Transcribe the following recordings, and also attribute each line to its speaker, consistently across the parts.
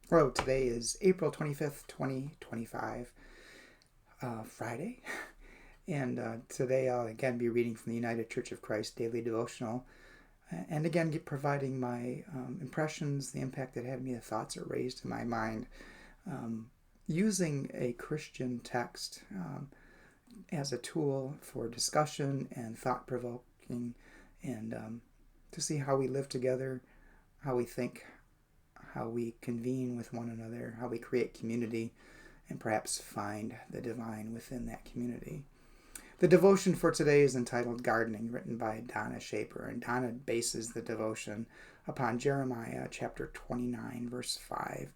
Speaker 1: Hello, today is April 25th, 2025, Friday. And today I'll again be reading from the United Church of Christ Daily Devotional. And again, providing my impressions, the impact that had me, the thoughts it raised in my mind, um, using a Christian text as a tool for discussion and thought provoking, and to see how we live together, how we think, how we convene with one another, how we create community, and perhaps find the divine within that community. The devotion for today is entitled Gardening, written by Donna Shaper, and Donna bases the devotion upon Jeremiah chapter 29, verse 5,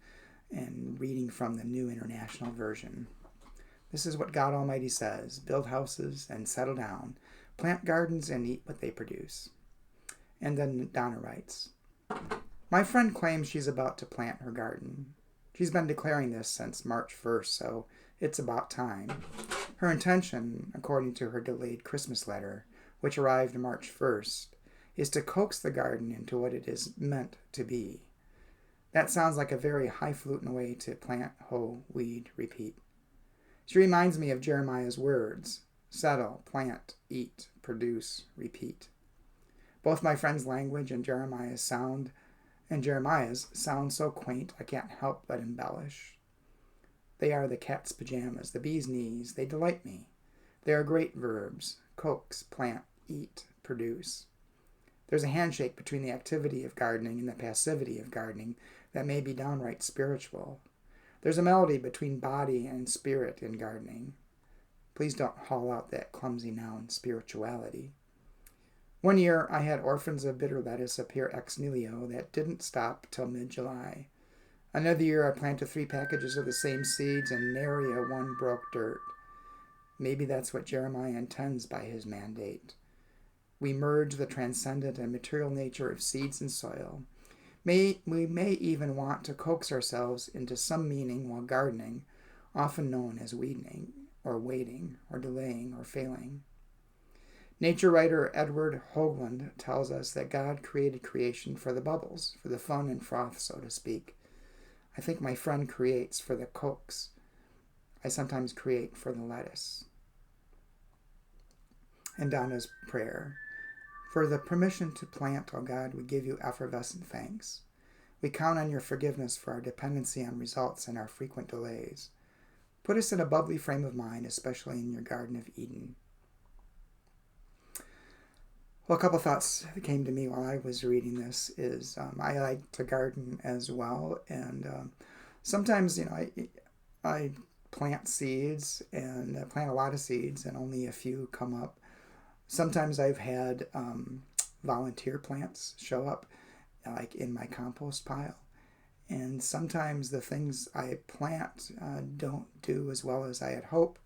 Speaker 1: and reading from the New International Version. This is what God Almighty says: build houses and settle down, plant gardens and eat what they produce. And then Donna writes, my friend claims she's about to plant her garden. She's been declaring this since March 1st, so it's about time. Her intention, according to her delayed Christmas letter, which arrived March 1st, is to coax the garden into what it is meant to be. That sounds like a very highfalutin way to plant, hoe, weed, repeat. She reminds me of Jeremiah's words: settle, plant, eat, produce, repeat. Both my friend's language and Jeremiah's sound so quaint I can't help but embellish. They are the cat's pajamas, the bee's knees. They delight me. They are great verbs: coax, plant, eat, produce. There's a handshake between the activity of gardening and the passivity of gardening that may be downright spiritual. There's a melody between body and spirit in gardening. Please don't haul out that clumsy noun, spirituality. One year I had orphans of bitter lettuce appear ex nihilo that didn't stop till mid-July. Another year I planted 3 packages of the same seeds and nary a one broke dirt. Maybe that's what Jeremiah intends by his mandate. We merge the transcendent and material nature of seeds and soil. We may even want to coax ourselves into some meaning while gardening, often known as weeding, or waiting, or delaying, or failing. Nature writer Edward Hoagland tells us that God created creation for the bubbles, for the fun and froth, so to speak. I think my friend creates for the coax. I sometimes create for the lettuce. And Donna's prayer: for the permission to plant, O God, we give you effervescent thanks. We count on your forgiveness for our dependency on results and our frequent delays. Put us in a bubbly frame of mind, especially in your Garden of Eden. Well, a couple thoughts that came to me while I was reading this is I like to garden as well, and sometimes I plant seeds, and I plant a lot of seeds, and only a few come up. Sometimes I've had volunteer plants show up, like in my compost pile, and sometimes the things I plant don't do as well as I had hoped,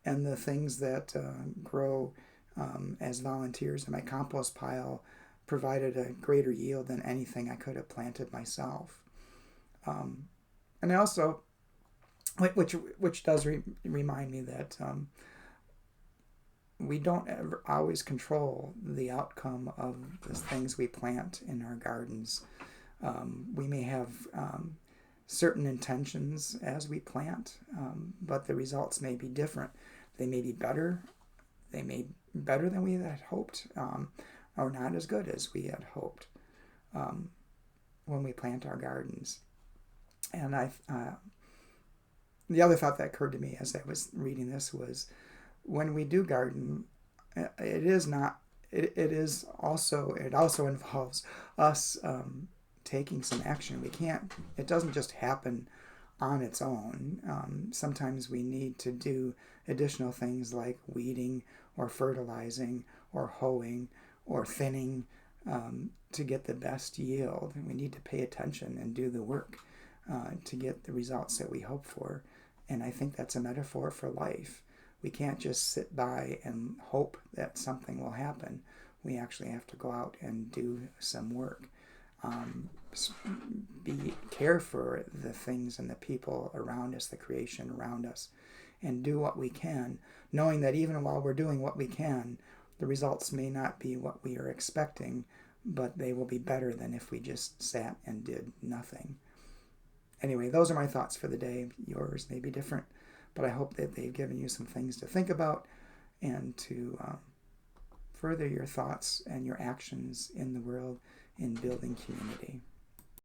Speaker 1: and the things that grow as volunteers in my compost pile provided a greater yield than anything I could have planted myself. And I also, which does remind me that we don't ever always control the outcome of the things we plant in our gardens. We may have certain intentions as we plant, but the results may be different. They may be better. They may be better than we had hoped, or not as good as we had hoped when we plant our gardens. And the other thought that occurred to me as I was reading this was, when we do garden, it also involves us taking some action. It doesn't just happen on its own. Sometimes we need to do additional things like weeding or fertilizing or hoeing or thinning to get the best yield. And we need to pay attention and do the work to get the results that we hope for. And I think that's a metaphor for life. We can't just sit by and hope that something will happen. We actually have to go out and do some work. Care for the things and the people around us, the creation around us, and do what we can, knowing that even while we're doing what we can, the results may not be what we are expecting, but they will be better than if we just sat and did nothing. anyway, those are my thoughts for the day. Yours may be different, but I hope that they've given you some things to think about and to further your thoughts and your actions in the world in building community.